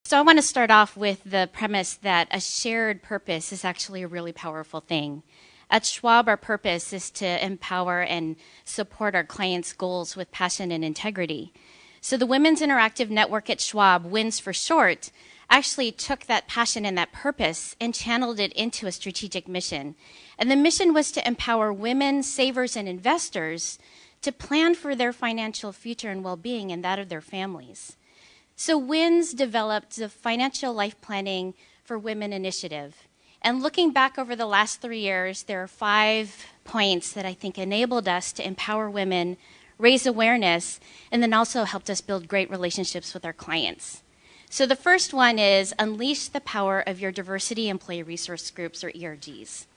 So I want to start off with the premise that a shared purpose is actually a really powerful thing. At Schwab, our purpose is to empower and support our clients' goals with passion and integrity. So the Women's Interactive Network at Schwab, WINS for short, actually took that passion and that purpose and channeled it into a strategic mission. And the mission was to empower women, savers, and investors to plan for their financial future and well-being and that of their families. So WINS developed the Financial Life Planning for Women initiative. And looking back over the last 3 years, there are 5 points that I think enabled us to empower women, raise awareness, and then also helped us build great relationships with our clients. So the first one is unleash the power of your diversity employee resource groups, or ERGs.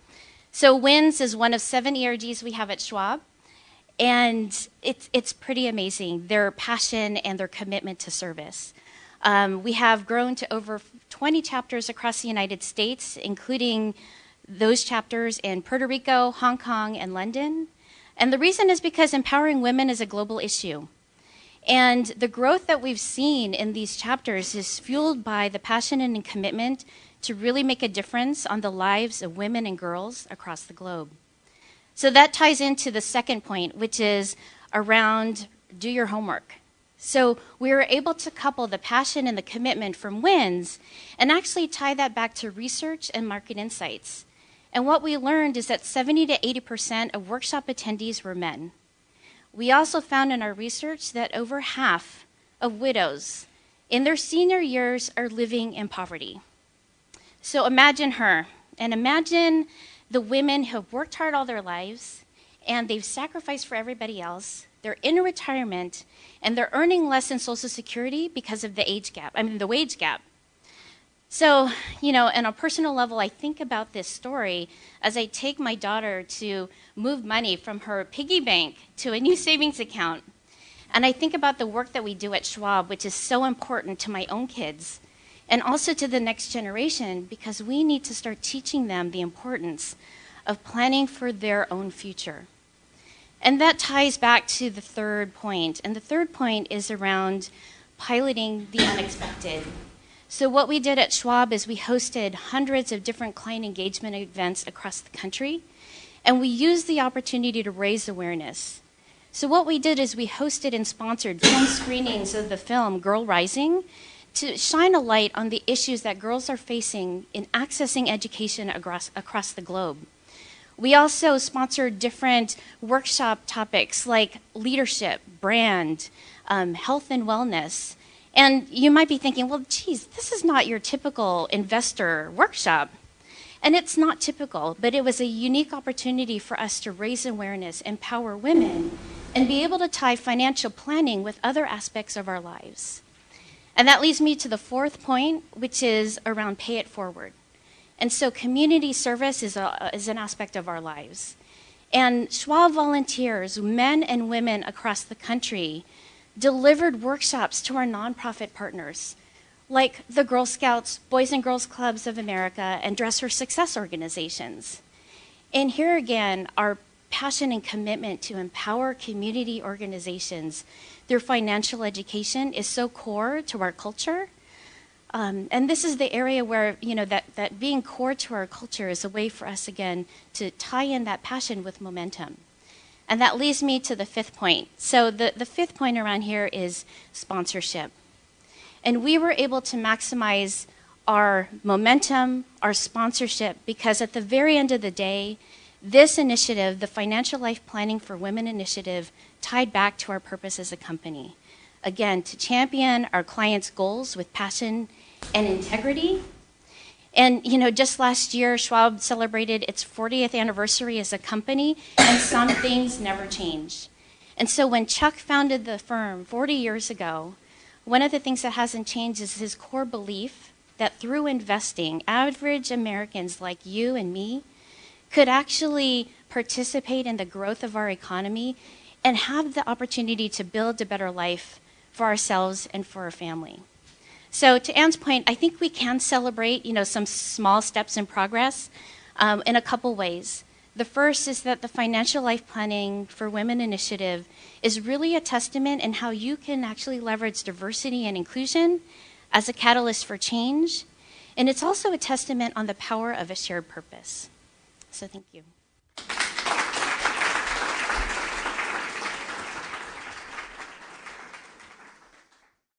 So WINS is one of 7 ERGs we have at Schwab. And it's pretty amazing, their passion and their commitment to service. We have grown to over 20 chapters across the United States, including those chapters in Puerto Rico, Hong Kong, and London. And the reason is because empowering women is a global issue. And the growth that we've seen in these chapters is fueled by the passion and commitment to really make a difference on the lives of women and girls across the globe. So that ties into the second point, which is around do your homework. So we were able to couple the passion and the commitment from WINS and actually tie that back to research and market insights. And what we learned is that 70 to 80% of workshop attendees were men. We also found in our research that over half of widows in their senior years are living in poverty. So imagine her, and imagine the women who have worked hard all their lives, and they've sacrificed for everybody else. They're in retirement, and they're earning less in Social Security because of the wage gap. So, on a personal level, I think about this story as I take my daughter to move money from her piggy bank to a new savings account. And I think about the work that we do at Schwab, which is so important to my own kids, and also to the next generation, because we need to start teaching them the importance of planning for their own future. And that ties back to the third point. And the third point is around piloting the unexpected. So what we did at Schwab is we hosted hundreds of different client engagement events across the country, and we used the opportunity to raise awareness. So what we did is we hosted and sponsored film screenings of the film Girl Rising, to shine a light on the issues that girls are facing in accessing education across the globe. We also sponsored different workshop topics like leadership, brand, health and wellness. And you might be thinking, well, geez, this is not your typical investor workshop. And it's not typical, but it was a unique opportunity for us to raise awareness, empower women, and be able to tie financial planning with other aspects of our lives. And that leads me to the fourth point, which is around pay it forward. And so community service is an aspect of our lives. And Schwab volunteers, men and women across the country, delivered workshops to our nonprofit partners, like the Girl Scouts, Boys and Girls Clubs of America, and Dress for Success organizations. And here again, our passion and commitment to empower community organizations through financial education is so core to our culture. And this is the area where, that being core to our culture is a way for us, again, to tie in that passion with momentum. And that leads me to the fifth point. So the fifth point around here is sponsorship. And we were able to maximize our momentum, our sponsorship, because at the very end of the day, this initiative, the Financial Life Planning for Women initiative, tied back to our purpose as a company. Again, to champion our clients' goals with passion and integrity. And, just last year, Schwab celebrated its 40th anniversary as a company, and some things never change. And so when Chuck founded the firm 40 years ago, one of the things that hasn't changed is his core belief that through investing, average Americans like you and me could actually participate in the growth of our economy and have the opportunity to build a better life for ourselves and for our family. So to Anne's point, I think we can celebrate, some small steps in progress in a couple ways. The first is that the Financial Life Planning for Women initiative is really a testament in how you can actually leverage diversity and inclusion as a catalyst for change, and it's also a testament on the power of a shared purpose. So thank you.